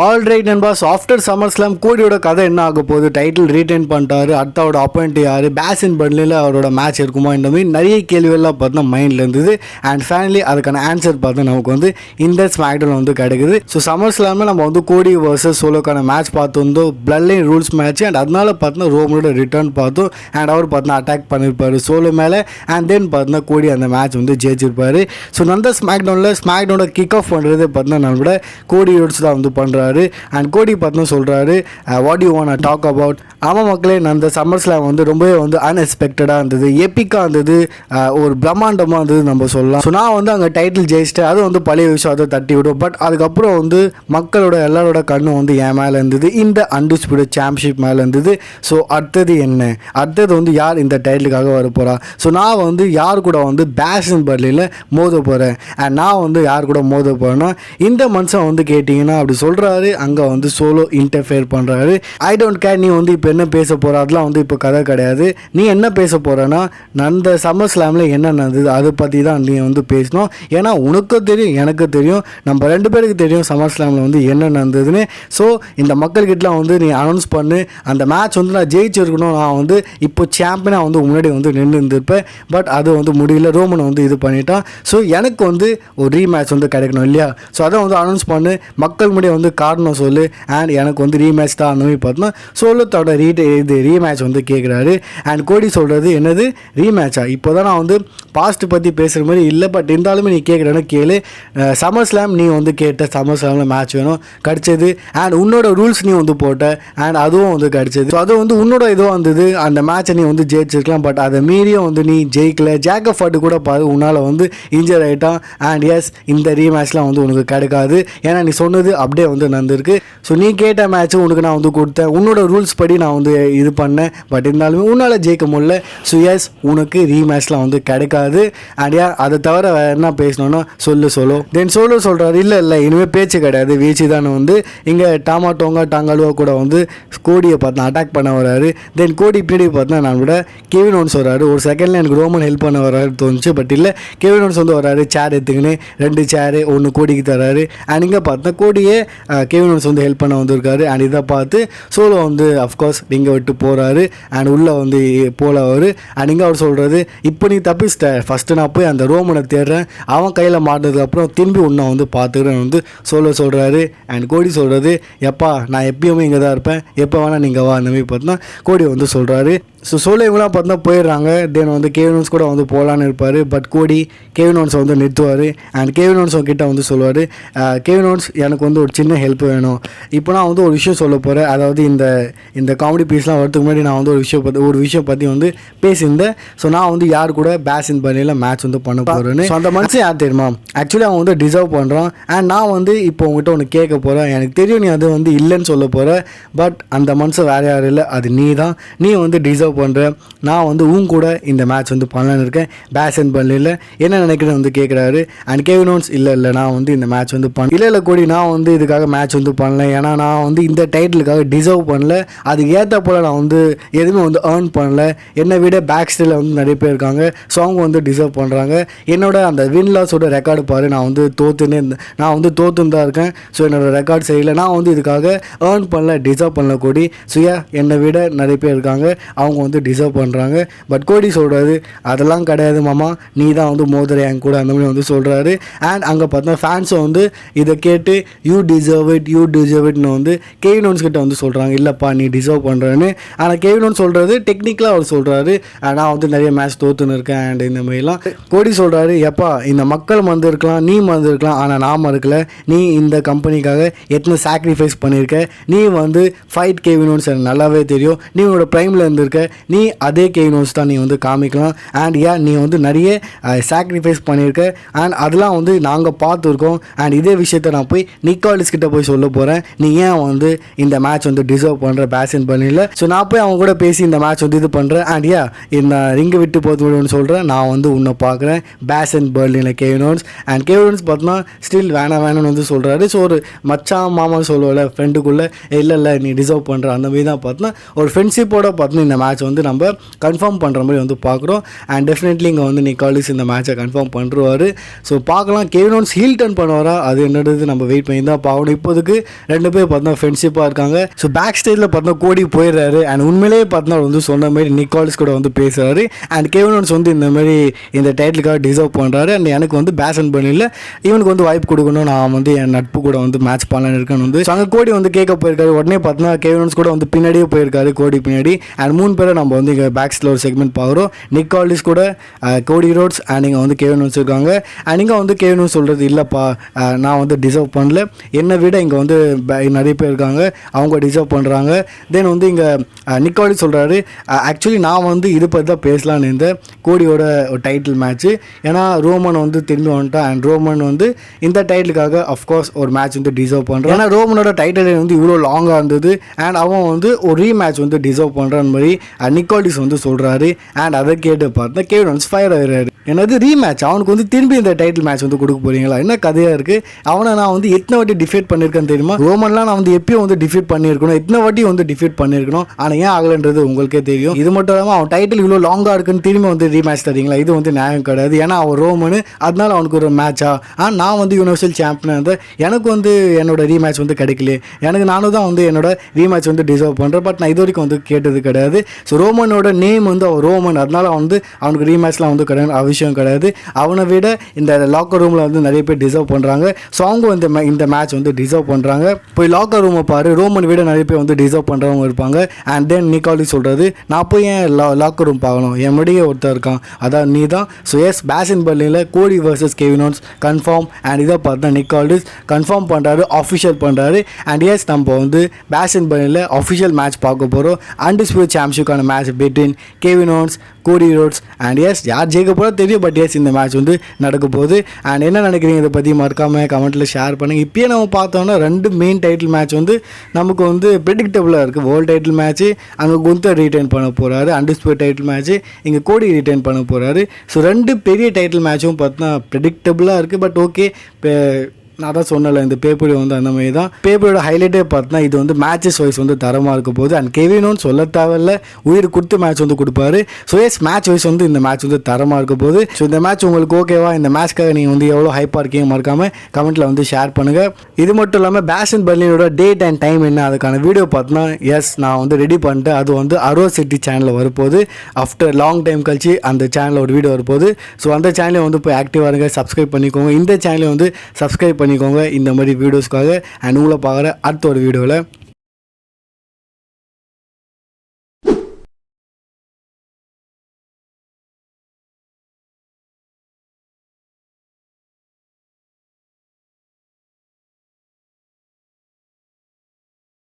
Alright நண்பாஸ், after summer slam கோடியோட கதை என்ன ஆக போகுது? டைட்டில் ரீடைன் பண்ணிட்டாரு, அடுத்தவோட அப்பாயிண்ட் யார், பேசின் பர்ன்லியில் அவரோட மேட்ச் இருக்குமா, இந்த மாதிரி நிறைய கேள்விகள்லாம் பார்த்தா மைண்டில் இருந்தது. அண்ட் ஃபைனலி அதுக்கான ஆன்சர் பார்த்தா நமக்கு வந்து இந்த ஸ்மாக்டவுன் வந்து கிடைக்குது. ஸோ சம்மர் ஸ்லாமில் நம்ம வந்து கோடி வர்சஸ் சோலோக்கான மேட்ச் பார்த்துருந்தோம், blood line rules match. And அதனால பார்த்தோன்னா ரோமனோட ரிட்டர்ன் பார்த்தோம். அண்ட் அவர் பார்த்தா அட்டாக் பண்ணியிருப்பார் சோலோ மேலே. அண்ட் தென் பார்த்தா கோடி அந்த மேட்ச் வந்து ஜெயிச்சிருப்பாரு. ஸோ அந்த ஸ்மாக்டவுனோட கிக் ஆஃப் பண்ணுறது பார்த்தா நம்மளோட கோடி ரோட்ஸ் தான் வந்து பண்ணுறாரு. அண்ட் கோடி பார்த்தோம் சொல்கிறாரு, what you want talk about. ஆமாம் மக்களே, அந்த சம்மர் ஸ்லாம் வந்து ரொம்பவே வந்து அன்எக்ஸ்பெக்டடாக இருந்தது, எப்பிக்காக இருந்தது, ஒரு பிரம்மாண்டமாக இருந்தது நம்ம சொல்லலாம். ஸோ நான் வந்து அங்கே டைட்டில் ஜெயிச்சிட்டேன், அது வந்து பழைய விஷயம், அதை தட்டி விடும். பட் அதுக்கப்புறம் வந்து மக்களோட எல்லாரோட கண்ணும் வந்து என் மேலே இருந்தது, இந்த அன்டிஸ்பியூட்டட் சாம்பியன்ஷிப் மேலே இருந்தது. ஸோ அடுத்தது என்ன, அடுத்தது வந்து யார் இந்த டைட்டிலுக்காக வர போகிறா. ஸோ நான் வந்து யார் கூட வந்து பேஷன் பர்லியில் மோத போகிறேன். அண்ட் நான் வந்து யார் கூட மோத போகிறேன்னா, இந்த மனுஷன் வந்து கேட்டிங்கன்னா அப்படி சொல்கிறாரு, அங்கே வந்து சோலோ இன்டர்ஃபியர் பண்ணுறாரு. ஐ டோன்ட் கேர் நீ வந்து இப்போ என்ன பேச போகிற, அதெல்லாம் வந்து இப்போ கதை கிடையாது. நீ என்ன பேச போகிறன்னா, அந்த சம்மர் ஸ்லாமில் என்ன நடந்தது அதை பற்றி தான் நீ வந்து பேசணும். ஏன்னா உனக்கும் தெரியும், எனக்கு தெரியும், நம்ம ரெண்டு பேருக்கு தெரியும் சம்மர் ஸ்லாமில் வந்து என்ன நடந்ததுன்னு. ஸோ இந்த மக்கள்கிட்டலாம் வந்து நீ அனௌன்ஸ் பண்ணு, அந்த மேட்ச் வந்து நான் ஜெயிச்சிருக்கணும், நான் வந்து இப்போ சாம்பியனாக வந்து முன்னாடி வந்து நின்று இருந்திருப்பேன். பட் அது வந்து முடியல, ரோமனை வந்து இது பண்ணிட்டான். ஸோ எனக்கு வந்து ஒரு ரீமேட்ச் வந்து கிடைக்கணும் இல்லையா. ஸோ அதை வந்து அனௌன்ஸ் பண்ணு, மக்கள் முடிய வந்து காரணம் சொல்லு. அண்ட் எனக்கு வந்து ரீமேட்ச் தான் அந்த மாதிரி பார்த்தோன்னா சோலோத்தோட இது ரீமேட்ச் வந்து கேட்குறாரு. அண்ட் கோடி சொல்கிறது என்னது ரீமேட்சா, இப்போ தான் நான் வந்து பாஸ்ட் பற்றி பேசுகிற மாதிரி இல்லை, பட் இருந்தாலுமே நீ கேட்குறேன்னு கேளு. சம்மர் ஸ்லாம் நீ வந்து கேட்ட, சம்மர் ஸ்லாமில் மேட்ச் வேணும், கிடச்சிது. அண்ட் உன்னோட ரூல்ஸ் நீ வந்து போட்ட, அண்ட் அதுவும் வந்து கிடச்சிது. ஸோ அது வந்து உன்னோட இதுவாக இருந்தது, அந்த மேட்சை நீ வந்து ஜெயிச்சிருக்கலாம். பட் அதை மீறியும் வந்து நீ ஜெயிக்கல. ஜேக்கப் ஃபட்டு கூட பாரு, உன்னால் வந்து இன்ஜர் ஆகிட்டான். அண்ட் எஸ், இந்த ரீமேட்ச்லாம் வந்து உனக்கு கிடைக்காது, ஏன்னா நீ சொன்னது அப்படியே வந்து நடந்திருக்கு. ஸோ நீ கேட்ட மேட்ச்சு உனக்கு நான் வந்து கொடுத்தேன், உன்னோட ரூல்ஸ் படி நான் வந்து இது பண்ணேன். பட் இருந்தாலுமே உன்னால் ஜெயிக்க முடியல. ஸோ எஸ், உனக்கு ரீமேட்ச்லாம் வந்து கிடைக்காது. அண்ட் அதை தவிர வேறு என்ன பேசணுன்னா சொல்லு. தென் சோலோ சொல்கிறாரு, இல்லை இனிமேல் பேச்சு கிடையாது, வீச்சு தானே வந்து இங்கே டாங்காலுவா கூட வந்து கோடியை பார்த்தா அட்டாக் பண்ண வராரு. தென் கோடி பின்னாடி பார்த்தா நான் விட கெவின் ஓன்ஸ் வராரு. ஒரு செகண்டில் எனக்கு ரோமன் ஹெல்ப் பண்ண வராரு தோணுச்சு, பட் இல்லை, கெவின் ஓன்ஸ் வந்து வராரு, சேர் எடுத்துக்கின்னு 2 சேரு 1 கோடிக்கு தராரு. அண்ட் இங்கே பார்த்தா கோடியே கெவின் ஓன்ஸ் வந்து ஹெல்ப் பண்ண வந்திருக்காரு. அண்ட் இதை பார்த்து சோலோ வந்து அஃப்கோர்ஸ் இங்கே விட்டு போகிறாரு. அண்ட் உள்ளே வந்து போல அவர். அண்ட் இங்கே அவர் சொல்கிறது, இப்போ நீ தப்பிச்சிட்ட, ஃபஸ்ட்டு நான் போய் அந்த ரோமனை தேடுறேன், அவன் கையில் மாட்டினதுக்கப்புறம் திரும்பி உன்னை வந்து பார்த்துக்கிறேன் வந்து சோலோ சொல்கிறாரு. அண்ட் கோடி சொல்கிறது, எப்பா நான் எப்பயுமே இங்கே தான் இருப்பேன், எப்போ வேணால் நீங்கள் வா, அந்த மாதிரி பார்த்தோன்னா கோடி வந்து சொல்கிறாரு. ஸோ சோலோ இவங்களாம் பார்த்தா போயிடுறாங்க. தென் வந்து கெவின் ஓன்ஸ் கூட வந்து போகலான்னு இருப்பார். பட் கோடி கெவின் ஓன்ஸை வந்து நிறுத்துவார். அண்ட் கெவின் ஓன்ஸ் கிட்ட வந்து சொல்லுவார், கெவின் ஓன்ஸ் எனக்கு வந்து ஒரு சின்ன ஹெல்ப் வேணும். இப்போ நான் வந்து ஒரு விஷயம் சொல்ல போகிறேன், அதாவது இந்த காமெடி பீஸ்லாம் வரதுக்கு முன்னாடி நான் வந்து ஒரு விஷயம் பற்றி வந்து பேசியிருந்தேன். ஸோ நான் வந்து யார் கூட பேசின் பர்லியில் மேட்ச் வந்து பண்ண போகிறேன்னு. ஸோ அந்த மனுஷன் யார் தெரியுமா, ஆக்சுவலி அவன் வந்து டிசர்வ் பண்ணுறான். அண்ட் நான் வந்து இப்போ உங்ககிட்ட ஒன்று கேட்க போகிறேன், எனக்கு தெரியும் நீ அது வந்து இல்லைன்னு சொல்ல போகிற, பட் அந்த மனுஷன் வேறு யாரும் இல்லை, அது நீ தான். நீ வந்து டிசர்வ் பண்ணுற, நான் வந்து உன் கூட இந்த மேட்ச் வந்து பண்ணலான்னு இருக்கேன் பேஷன் பர்லியில், என்ன நினைக்கிறேன் வந்து கேட்குறாரு. அண்ட் கெவின் ஓன்ஸ் இல்லை நான் வந்து இந்த மேட்ச் வந்து இல்லை கோடி, நான் வந்து இதுக்காக மேட்ச் வந்து பண்ணல, ஏன்னா நான் வந்து இந்த டைட்டிலுக்காக டிசர்வ் பண்ணல, அதுக்கு ஏற்ற போல் நான் வந்து எதுவுமே வந்து ஏர்ன் பண்ணல, என்னை விட பேக் ஸ்டைலில் வந்து நிறைய பேர் இருக்காங்க, ஸோ அவங்க வந்து டிசர்வ் பண்ணுறாங்க. என்னோட அந்த வின் லாஸோட ரெக்கார்டு பாரு, நான் வந்து தோத்துன்னு தான் இருக்கேன். ஸோ என்னோடய ரெக்கார்ட் சரியில்லை, நான் வந்து இதுக்காக ஏர்ன் பண்ணல, டிசர்வ் பண்ணல கோடி. ஸோ என்னை விட நிறைய பேர் இருக்காங்க, அவங்க வந்து டிசர்வ் பண்ணுறாங்க. பட் கோடி சொல்கிறாரு, அதெல்லாம் கிடையாது மாமா, நீ தான் வந்து மோதிர என் கூட, அந்த மாதிரி வந்து சொல்கிறாரு. அண்ட் அங்கே பார்த்தா ஃபேன்ஸும் வந்து இதை கேட்டு யூ டிசர்வ் இட்னு வந்து கெவின் ஓன்ஸ் கிட்ட வந்து சொல்கிறாங்க, இல்லைப்பா நீ டிசர்வ் பண்ணுறேன்னு. ஆனால் கெவின் ஓன்ஸ் சொல்கிறது டெக்னிக்கலாக அவர் சொல்கிறாரு, நான் வந்து நிறைய மேட்ச் தோற்றுன்னு இருக்கேன். அண்ட் இந்த மாதிரிலாம் கோடி சொல்கிறாரு, எப்பா இந்த மக்கள் மறந்துருக்கலாம், நீ மறந்துருக்கலாம், ஆனால் நான் மறக்கல. நீ இந்த கம்பெனிக்காக எத்தனை சாக்ரிஃபைஸ் பண்ணியிருக்க, நீ வந்து ஃபைட் கெவின் ஓன்ஸ் எனக்கு நல்லாவே தெரியும், நீ உன்னோட ப்ரைமில் இருந்திருக்க, நீ அதே கெவின் ஓன்ஸ் தான் நீ வந்து காமிக்கலாம். அண்ட் நீ வந்து நிறைய சாக்ரிஃபைஸ் பண்ணியிருக்க, அண்ட் அதெல்லாம் வந்து நாங்கள் பார்த்துருக்கோம். அண்ட் இதே விஷயத்தை நான் போய் நிக்காலிஸ் கிட்ட போய் சொல்ல போகிறேன், நீ ஏன் வந்து இந்த மேட்ச் வந்து டிசர்வ் பண்ணுற பேஷன் பர்லியில். ஸோ நான் போய் அவங்க கூட பேசி இந்த மேட்ச் வந்து இது பண்ணுறேன். அண்ட் இந்த ரிங்கை விட்டு போக முடியும்னு சொல்கிறேன், நான் வந்து உன்னை பார்க்குறேன் பேஷன் பர்லியில் Kevin Owens. And Kevin Owens பார்த்தோன்னா ஸ்டில் வேணாம்னு வந்து சொல்கிறாரு. ஸோ ஒரு மச்சான் மாமா சொல்லுவல ஃப்ரெண்டுக்குள்ளே, இல்லை நீ டிசர்வ் பண்ணுற, அந்த மாதிரி தான் பார்த்தோன்னா ஒரு ஃப்ரெண்ட்ஷிப்போட பார்த்தோன்னா இந்த மேட்ச் மேட்ச் வந்து நம்ம கன்ஃபார்ம் பண்ணுற மாதிரி வந்து பார்க்குறோம். அண்ட் டெஃபினெட்லி இங்கே வந்து நிக் ஆல்டிஸ் இந்த மேட்சை கன்ஃபார்ம் பண்ணுவார். ஸோ பார்க்கலாம் கெவின் ஓவன்ஸ் ஹீல் டர்ன் பண்ணுவாரா, அது என்னது நம்ம வெயிட் பண்ணி தான் பார்க்கணும். இப்போதுக்கு ரெண்டு பேர் பார்த்தீங்கன்னா ஃப்ரெண்ட்ஷிப்பாக இருக்காங்க. ஸோ பேக் ஸ்டேஜில் பார்த்தீங்கன்னா கோடி போயிடுறாரு. அண்ட் உண்மையிலேயே பார்த்தீங்கன்னா வந்து சொன்ன மாதிரி நிக் ஆல்டிஸ் கூட வந்து பேசுகிறாரு. அண்ட் கெவின் ஓவன்ஸ் வந்து இந்த மாதிரி இந்த டைட்டிலுக்காக டிசர்வ் பண்ணுறாரு. அண்ட் எனக்கு வந்து பேசன் பண்ணியில் இவனுக்கு வந்து வாய்ப்பு கொடுக்கணும், நான் வந்து என் நட்பு கூட வந்து மேட்ச் பண்ணலான்னு இருக்கேன்னு வந்து அங்கே கோடி வந்து கேட்க போயிருக்காரு. உடனே பார்த்தீங்கன்னா கெவின் ஓவன்ஸ் கூட வந்து பின்னாடியே போயிருக்காரு கோடி பின்னாடி. அண்ட் 3 பேரை நம்ம வந்து இங்கே பேக் ஸ்டேஜில் ஒரு செக்மெண்ட் பார்க்குறோம். நிக் ஆல்டிஸ் கூட கோடி ரோட்ஸ் அண்ட் இங்கே வந்து கெவின் ஓவன்ஸ் இருக்காங்க. அண்ட் இங்கே வந்து கெவின் ஓவன்ஸ் சொல்கிறது இல்லைப்பா, நான் வந்து டிசர்வ் பண்ணல, என்னை விட இங்கே வந்து நிறைய பேர் இருக்காங்க, அவங்க டிசர்வ் பண்ணுறாங்க. தென் வந்து இங்கே நிக் ஆல்டிஸ் சொல்கிறாரு, ஆக்சுவலி நான் வந்து இது பற்றி தான் பேசலான்னு இருந்தேன், கோடியோட ஒரு டைட்டில் மேட்ச்சு. ஏன்னா ரோமன் வந்து திரும்பி வந்துட்டான். அண்ட் ரோமன் வந்து இந்த டைட்டிலுக்காக அஃப்கோர்ஸ் ஒரு மேட்ச் வந்து டிசர்வ் பண்ணுறான். ஏன்னா ரோமனோட டைட்டில் வந்து இவ்வளோ லாங்காக இருந்தது. அண்ட் அவன் வந்து ஒரு ரீமேட்ச் வந்து டிசர்வ் பண்ணுறான்னு மாதிரி நிக் ஆல்டிஸ் வந்து சொல்கிறாரு. அண்ட் அதை கேட்டு பார்த்தா கெவின் ஓவன்ஸ் ஃபயர் ஆகிறாரு. என்னது ரீமேட்ச், அவனுக்கு வந்து திரும்பி இந்த டைட்டில் மேட்ச் வந்து கொடுக்க போறீங்களா, என்ன கதையாக இருக்குது. அவனை நான் வந்து எத்தனை வாட்டி டிஃபீட் பண்ணியிருக்கேன்னு தெரியுமா, ரோமன்லாம் நான் வந்து எப்பயும் வந்து டிஃபீட் பண்ணியிருக்கணும், எத்தனை வாட்டி வந்து டிஃபீட் பண்ணியிருக்கணும், ஆனால் ஏன் ஆகலைன்றது உங்களுக்கே தெரியும். இது மட்டும் இல்லாமல் அவன் டைட்டில் இவ்வளோ லாங்காக இருக்குன்னு திரும்பி வந்து ரீமேட்ச் தரீங்களா, இது வந்து நியாயம் கிடையாது. ஏன்னா அவன் ரோமனு, அதனால அவனுக்கு ஒரு மேட்சா. நான் வந்து யூனிவர்சல் சாம்பியனாக இருந்தேன், எனக்கு வந்து என்னோட ரீமேட்ச் வந்து கிடைக்கல, எனக்கு நானும் தான் வந்து என்னோட ரீமேட்ச் வந்து டிசர்வ் பண்ணுறேன். பட் நான் இது வரைக்கும் வந்து கேட்டது கிடையாது. ஸோ ரோமனோட நேம் வந்து அவன் ரோமன், அதனால வந்து அவனுக்கு ரீமேட்ச்லாம் வந்து கிடையாது, விஷயம் கிடையாது. அவனை விட இந்த லாக்கர் ரூமில் வந்து நிறைய பேர் டிசர்வ் பண்ணுறாங்க. ஸோ அவங்க இந்த மேட்ச் வந்து டிசர்வ் பண்ணுறாங்க. போய் லாக்கர் ரூமை பாரு, ரோமன் விட நிறைய பேர் வந்து டிசர்வ் பண்ணுறவங்க இருப்பாங்க. அண்ட் தென் நிக் ஆல்டிஸ் சொல்கிறது, நான் போய் ஏன் லாக்கர் ரூம் பார்க்கணும், என் முடியே ஒருத்தர் இருக்கான், அதான் நீ தான். ஸோ எஸ், பேசன் பர்லினில் Cody versus Kevin Owens confirm. And இதை பார்த்தா நிக் ஆல்டிஸ் கன்ஃபார்ம் பண்ணுறாரு, அஃபிஷியல் பண்ணுறாரு. அண்ட் எஸ், நம்ம வந்து பேசன் பர்லினில் அஃபிஷியல் மேட்ச் பார்க்க போகிறோம். அன்டிஸ்பியூட் சாம்பியன்ஷிப்கான match between Kevin Owens, Cody Rhodes. And yes, யார் ஜெயிக்க போகிறா தெரியும், பட் எஸ் இந்த மேட்ச் வந்து நடக்க போகுது. அண்ட் என்ன நினைக்கிறீங்க இதை பற்றி மறக்காமல் கமெண்ட்டில் ஷேர் பண்ணுங்கள். இப்போயே நம்ம பார்த்தோன்னா 2 மெயின் டைட்டில் மேட்ச் வந்து நமக்கு வந்து ப்ரெடிக்டபுளாக இருக்குது. வேர்ல்டு டைட்டில் மேட்ச்சு அங்கே குந்தர் ரீட்டைன் பண்ண போகிறாரு, அன்டிஸ்பியூட் டைட்டில் மேட்ச்சு இங்கே கோடி ரீட்டைன் பண்ண போகிறாரு. ஸோ 2 பெரிய டைட்டில் மேட்சும் பார்த்தா ப்ரெடிக்டபுளாக இருக்குது. பட் ஓகே, நான் தான் சொன்னல இந்த பேப்பர் வந்து அந்த மாதிரி தான். பேப்பரோட ஹைலைட்டே பார்த்தா இது வந்து மேட்சஸ் வைஸ் வந்து தரமாக இருக்க போகுது. அண்ட் கெவின் ஓவன்ஸ் சொல்ல தேவையில்ல, உயிர் கொடுத்து மேட்ச் வந்து கொடுப்பாரு. ஸோ எஸ், மேட்ச் வைஸ் வந்து இந்த மேட்ச் வந்து தரமாக இருக்க போகுது. ஸோ இந்த மேட்ச் உங்களுக்கு ஓகேவா, இந்த மேட்ச்க்காக நீங்கள் வந்து எவ்வளோ ஹைப்பாக இருக்கீங்க மறக்காமல் கமெண்ட்டில் வந்து ஷேர் பண்ணுங்கள். இது மட்டும் இல்லாமல் பேசன் பர்லினோட டேட் அண்ட் டைம் என்ன, அதுக்கான வீடியோ பார்த்தோன்னா எஸ் நான் வந்து ரெடி பண்ணிட்டேன். அது வந்து அரோ சிட்டி சேனலில் வரப்போகுது. ஆஃப்டர் லாங் டைம் கழிச்சு அந்த சேனலில் ஒரு வீடியோ வரப்போகுது. ஸோ அந்த சேனலை வந்து போய் ஆக்டிவாக இருங்க, சப்ஸ்கிரைப் பண்ணிக்கோங்க. இந்த சேனலை வந்து சப்ஸ்கிரைப் பண்ணிக்கோங்க இந்த மாதிரி வீடியோஸ்க்காக. அண்ட் உங்களை பார்க்குற அடுத்த ஒரு வீடியோவில்